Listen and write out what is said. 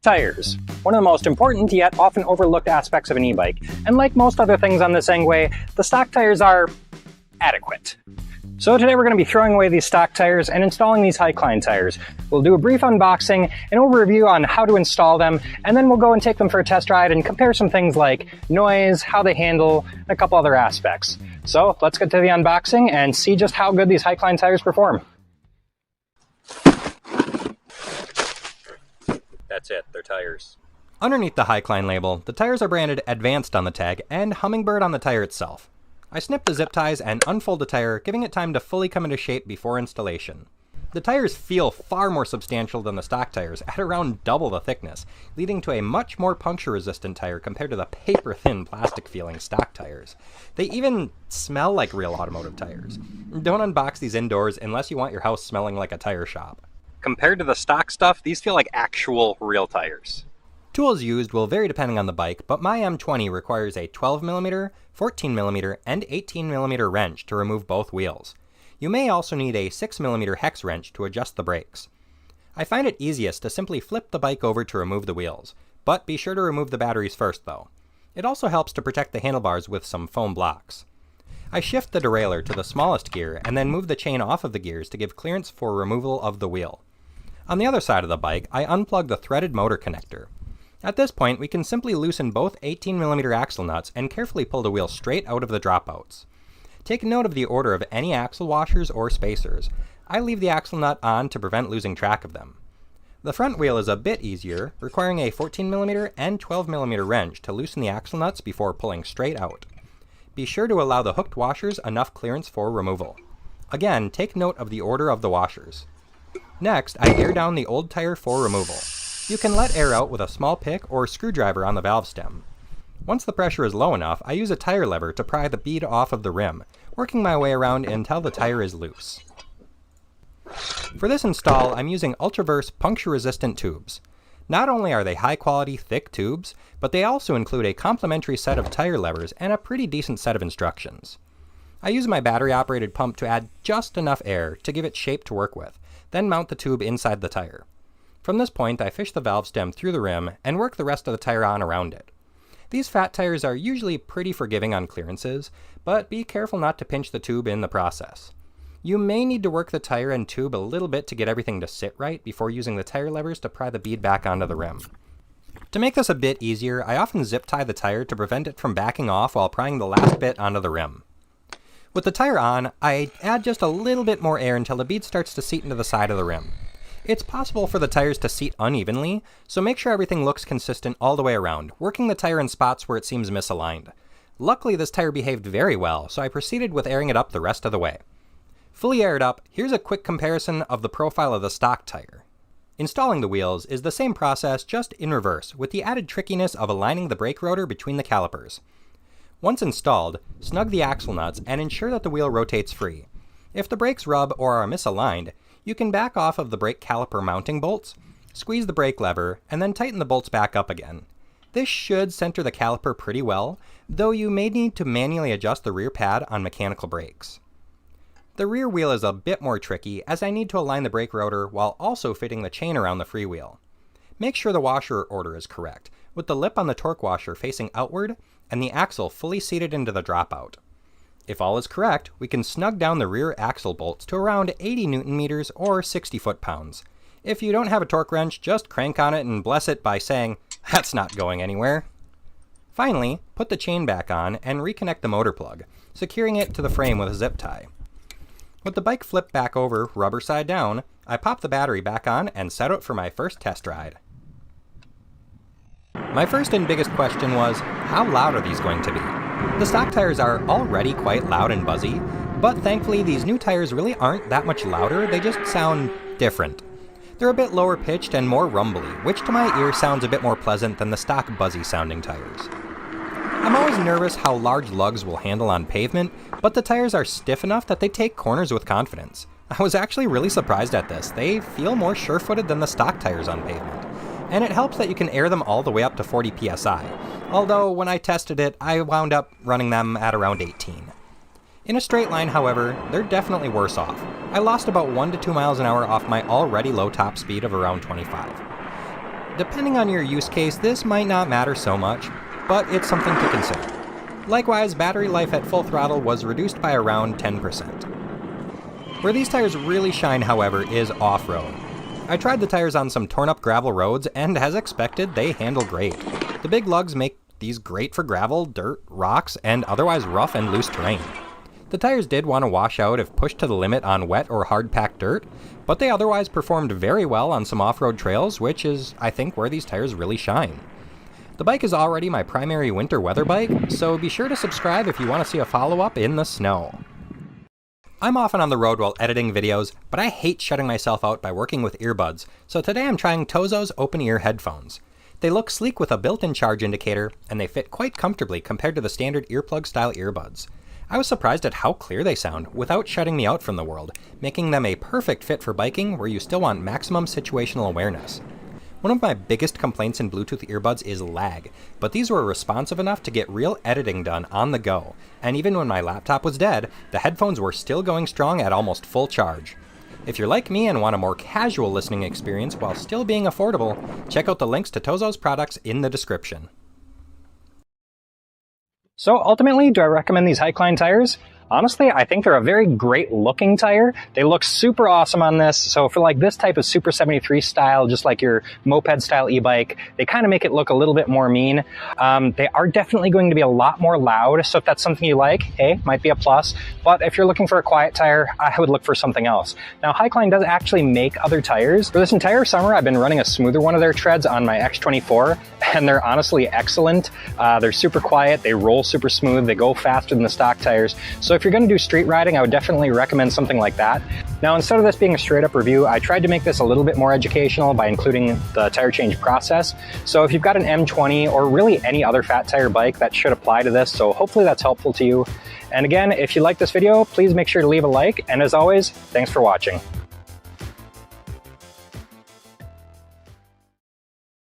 Tires. One of the most important yet often overlooked aspects of an e-bike, and like most other things on this Engwe, the stock tires are adequate. So today we're going to be throwing away these stock tires and installing these Hycline tires. We'll do a brief unboxing, an overview on how to install them, and then we'll go and take them for a test ride and compare some things like noise, how they handle, and a couple other aspects. So let's get to the unboxing and see just how good these Hycline tires perform. That's it, they're tires. Underneath the Hycline label, the tires are branded Advanced on the tag and Hummingbird on the tire itself. I snip the zip ties and unfold the tire, giving it time to fully come into shape before installation. The tires feel far more substantial than the stock tires, at around double the thickness, leading to a much more puncture-resistant tire compared to the paper-thin, plastic-feeling stock tires. They even smell like real automotive tires. Don't unbox these indoors unless you want your house smelling like a tire shop. Compared to the stock stuff, these feel like actual real tires. Tools used will vary depending on the bike, but my M20 requires a 12mm, 14mm, and 18mm wrench to remove both wheels. You may also need a 6mm hex wrench to adjust the brakes. I find it easiest to simply flip the bike over to remove the wheels, but be sure to remove the batteries first though. It also helps to protect the handlebars with some foam blocks. I shift the derailleur to the smallest gear and then move the chain off of the gears to give clearance for removal of the wheel. On the other side of the bike, I unplug the threaded motor connector. At this point, we can simply loosen both 18mm axle nuts and carefully pull the wheel straight out of the dropouts. Take note of the order of any axle washers or spacers. I leave the axle nut on to prevent losing track of them. The front wheel is a bit easier, requiring a 14mm and 12mm wrench to loosen the axle nuts before pulling straight out. Be sure to allow the hooked washers enough clearance for removal. Again, take note of the order of the washers. Next, I air down the old tire for removal. You can let air out with a small pick or screwdriver on the valve stem. Once the pressure is low enough, I use a tire lever to pry the bead off of the rim, working my way around until the tire is loose. For this install, I'm using Ultraverse puncture-resistant tubes. Not only are they high-quality, thick tubes, but they also include a complimentary set of tire levers and a pretty decent set of instructions. I use my battery-operated pump to add just enough air to give it shape to work with, then mount the tube inside the tire. From this point, I fish the valve stem through the rim and work the rest of the tire on around it. These fat tires are usually pretty forgiving on clearances, but be careful not to pinch the tube in the process. You may need to work the tire and tube a little bit to get everything to sit right before using the tire levers to pry the bead back onto the rim. To make this a bit easier, I often zip tie the tire to prevent it from backing off while prying the last bit onto the rim. With the tire on, I add just a little bit more air until the bead starts to seat into the side of the rim. It's possible for the tires to seat unevenly, so make sure everything looks consistent all the way around, working the tire in spots where it seems misaligned. Luckily, this tire behaved very well, so I proceeded with airing it up the rest of the way. Fully aired up, here's a quick comparison of the profile of the stock tire. Installing the wheels is the same process, just in reverse, with the added trickiness of aligning the brake rotor between the calipers. Once installed, snug the axle nuts and ensure that the wheel rotates free. If the brakes rub or are misaligned, you can back off of the brake caliper mounting bolts, squeeze the brake lever, and then tighten the bolts back up again. This should center the caliper pretty well, though you may need to manually adjust the rear pad on mechanical brakes. The rear wheel is a bit more tricky, as I need to align the brake rotor while also fitting the chain around the freewheel. Make sure the washer order is correct, with the lip on the torque washer facing outward and the axle fully seated into the dropout. If all is correct, we can snug down the rear axle bolts to around 80 Nm or 60 foot-pounds. If you don't have a torque wrench, just crank on it and bless it by saying, "That's not going anywhere." Finally, put the chain back on and reconnect the motor plug, securing it to the frame with a zip tie. With the bike flipped back over, rubber side down, I pop the battery back on and set out for my first test ride. My first and biggest question was, how loud are these going to be? The stock tires are already quite loud and buzzy, but thankfully these new tires really aren't that much louder, they just sound different. They're a bit lower pitched and more rumbly, which to my ear sounds a bit more pleasant than the stock buzzy sounding tires. I'm always nervous how large lugs will handle on pavement, but the tires are stiff enough that they take corners with confidence. I was actually really surprised at this. They feel more sure-footed than the stock tires on pavement. And it helps that you can air them all the way up to 40 psi, although when I tested it, I wound up running them at around 18. In a straight line, however, they're definitely worse off. I lost about 1 to 2 miles an hour off my already low top speed of around 25. Depending on your use case, this might not matter so much, but it's something to consider. Likewise, battery life at full throttle was reduced by around 10%. Where these tires really shine, however, is off-road. I tried the tires on some torn up gravel roads, and as expected, they handle great. The big lugs make these great for gravel, dirt, rocks, and otherwise rough and loose terrain. The tires did want to wash out if pushed to the limit on wet or hard-packed dirt, but they otherwise performed very well on some off-road trails, which is, I think, where these tires really shine. The bike is already my primary winter weather bike, so be sure to subscribe if you want to see a follow-up in the snow. I'm often on the road while editing videos, but I hate shutting myself out by working with earbuds, so today I'm trying Tozo's open-ear headphones. They look sleek with a built-in charge indicator, and they fit quite comfortably compared to the standard earplug-style earbuds. I was surprised at how clear they sound without shutting me out from the world, making them a perfect fit for biking where you still want maximum situational awareness. One of my biggest complaints in Bluetooth earbuds is lag, but these were responsive enough to get real editing done on the go, and even when my laptop was dead, the headphones were still going strong at almost full charge. If you're like me and want a more casual listening experience while still being affordable, check out the links to Tozo's products in the description. So ultimately, do I recommend these Hycline tires? Honestly, I think they're a very great looking tire. They look super awesome on this. So for like this type of Super 73 style, just like your moped style e-bike, they kind of make it look a little bit more mean. They are definitely going to be a lot more loud. So if that's something you like, hey, might be a plus. But if you're looking for a quiet tire, I would look for something else. Now, Hycline does actually make other tires. For this entire summer, I've been running a smoother one of their treads on my X24, and they're honestly excellent. They're super quiet. They roll super smooth. They go faster than the stock tires. So if you're going to do street riding, I would definitely recommend something like that. Now, instead of this being a straight up review, I tried to make this a little bit more educational by including the tire change process. So if you've got an M20 or really any other fat tire bike, that should apply to this. So hopefully that's helpful to you. And again, if you like this video, please make sure to leave a like. And as always, thanks for watching.